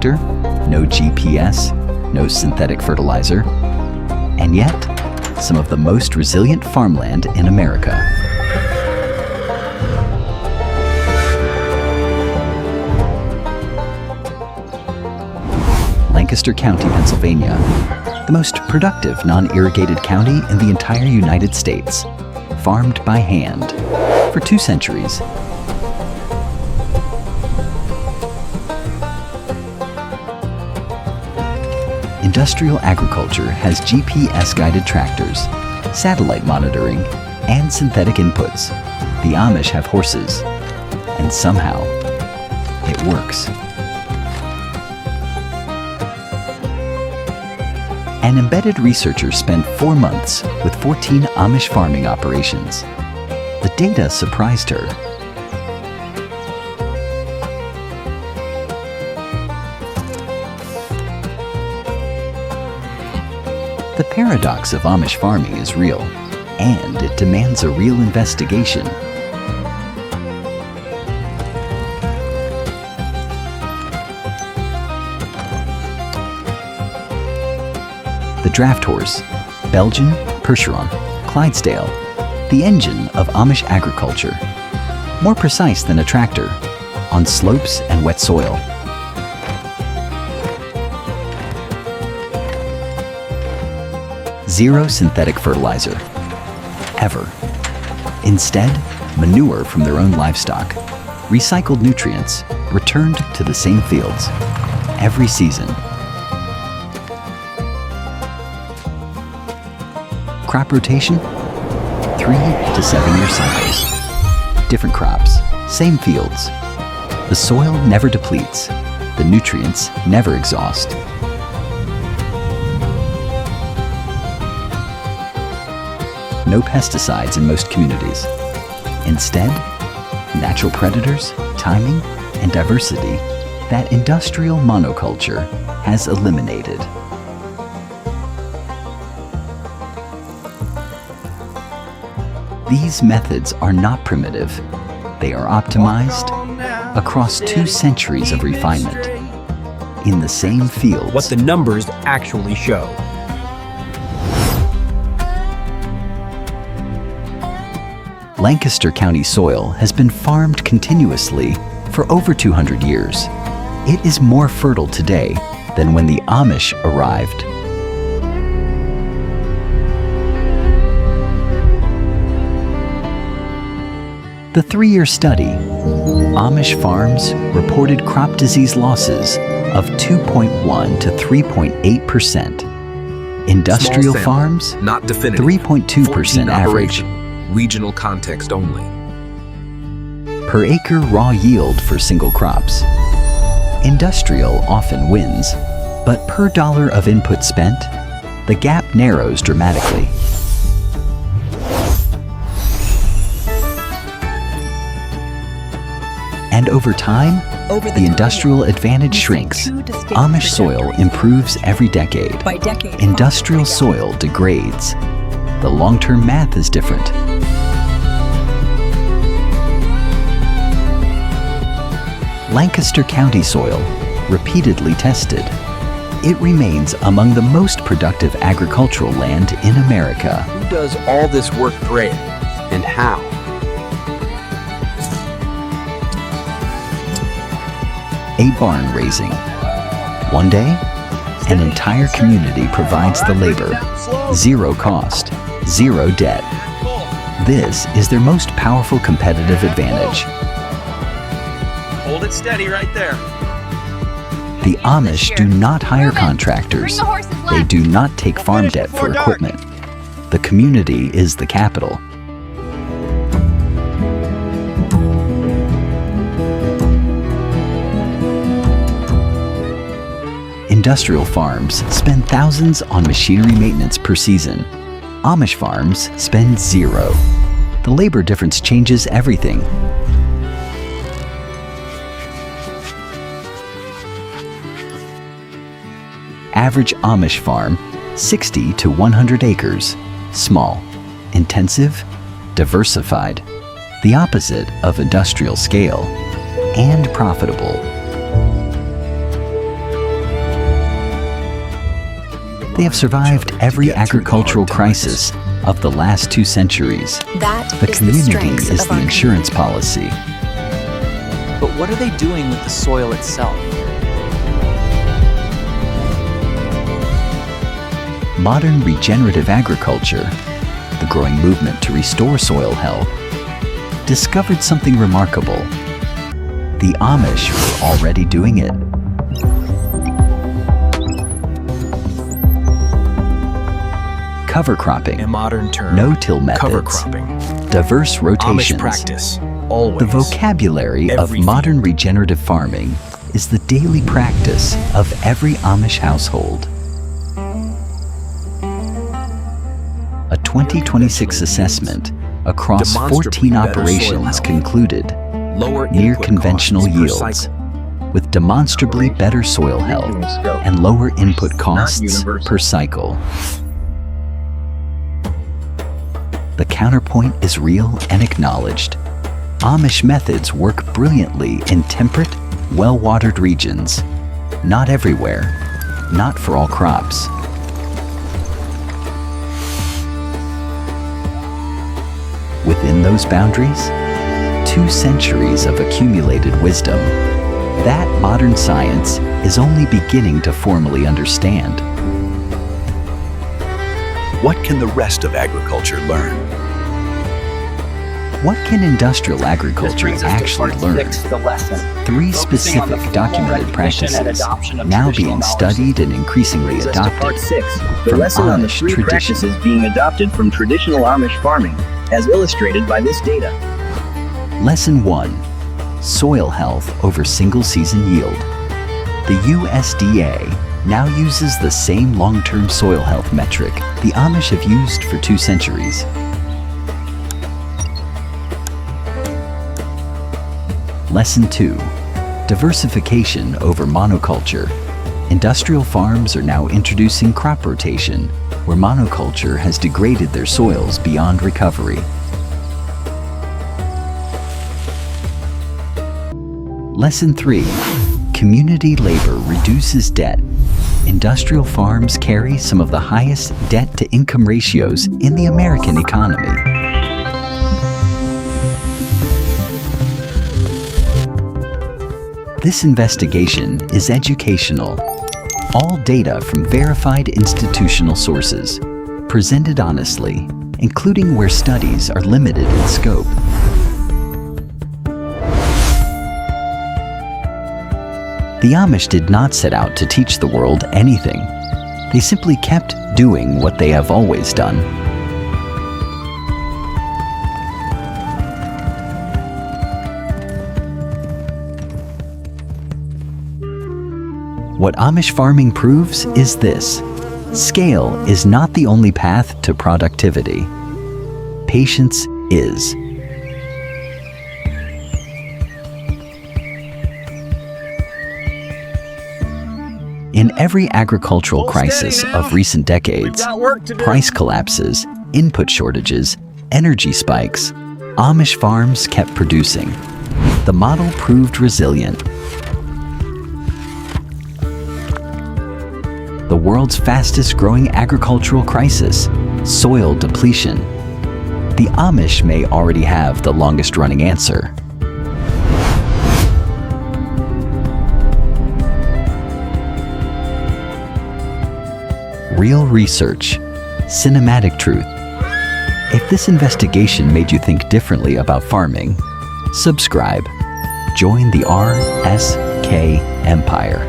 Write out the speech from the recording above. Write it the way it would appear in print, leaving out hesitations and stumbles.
tractor, no GPS, no synthetic fertilizer, and yet some of the most resilient farmland in America. Lancaster County, Pennsylvania, the most productive non-irrigated county in the entire United States, farmed by hand for 2 centuries. Industrial agriculture has GPS-guided tractors, satellite monitoring, and synthetic inputs. The Amish have horses, and somehow it works. An embedded researcher spent 4 months with 14 Amish farming operations. The data surprised her. The paradox of Amish farming is real, and it demands a real investigation. The draft horse, Belgian, Percheron, Clydesdale, the engine of Amish agriculture. More precise than a tractor, on slopes and wet soil. Zero synthetic fertilizer, ever. Instead, manure from their own livestock, recycled nutrients returned to the same fields every season. Crop rotation, 3 to 7 year cycles. Different crops, same fields. The soil never depletes, the nutrients never exhaust. No pesticides in most communities. Instead, natural predators, timing, and diversity that industrial monoculture has eliminated. These methods are not primitive. They are optimized across 2 centuries of refinement in the same fields. What the numbers actually show. Lancaster County soil has been farmed continuously for over 200 years. It is more fertile today than when the Amish arrived. The 3-year study, Amish farms reported crop disease losses of 2.1 to 3.8%. Industrial farms, not definitive. 3.2% average. Regional context only. Per acre raw yield for single crops. Industrial often wins, but per dollar of input spent, the gap narrows dramatically. And over time, the industrial advantage shrinks. Amish soil improves every decade. Industrial soil degrades. The long-term math is different. Lancaster County soil, repeatedly tested. It remains among the most productive agricultural land in America. Who does all this work great, and how? A barn raising. One day, an entire community provides the labor. 0 cost, 0 debt. This is their most powerful competitive advantage. Hold it steady right there. The Amish do not hire contractors. They do not take farm debt for equipment. The community is the capital. Industrial farms spend thousands on machinery maintenance per season. Amish farms spend 0. The labor difference changes everything. Average Amish farm, 60 to 100 acres. Small, intensive, diversified. The opposite of industrial scale, and profitable. They have survived every agricultural crisis of the last 2 centuries. That The is the community strength is of the our insurance policy. But what are they doing with the soil itself? Modern regenerative agriculture, the growing movement to restore soil health, discovered something remarkable. The Amish were already doing it. Cover cropping, A modern term. no-till Cover methods, cropping. diverse Amish rotations. practice. Always. The vocabulary of Every modern regenerative farming is the daily practice of every Amish household. A 2026 assessment across Demonstrably 14 better soil operations health. concluded Lower near input conventional costs per yields, cycle. with demonstrably better soil health and lower input costs per cycle. The counterpoint is real and acknowledged. Amish methods work brilliantly in temperate, well-watered regions. Not everywhere, not for all crops. Within those boundaries, 2 centuries of accumulated wisdom that modern science is only beginning to formally understand. What can the rest of agriculture learn? What can industrial agriculture actually learn? 3 specific documented practices now being studied and increasingly adopted Part 6, the from lesson on the Amish 3 tradition. practices being adopted from traditional Amish farming, as illustrated by this data. Lesson 1. Soil health over single-season yield. The USDA now uses the same long-term soil health metric the Amish have used for 2 centuries. Lesson 2. Diversification over monoculture. Industrial farms are now introducing crop rotation, where monoculture has degraded their soils beyond recovery. Lesson 3. Community labor reduces debt. Industrial farms carry some of the highest debt-to-income ratios in the American economy. This investigation is educational. All data from verified institutional sources, presented honestly, including where studies are limited in scope. The Amish did not set out to teach the world anything. They simply kept doing what they have always done. What Amish farming proves is this: scale is not the only path to productivity. Patience is. In every agricultural crisis of recent decades, price collapses, input shortages, energy spikes, Amish farms kept producing. The model proved resilient. The world's fastest growing agricultural crisis, soil depletion. The Amish may already have the longest running answer. Real research, cinematic truth. If this investigation made you think differently about farming, subscribe. Join the RSK Empire.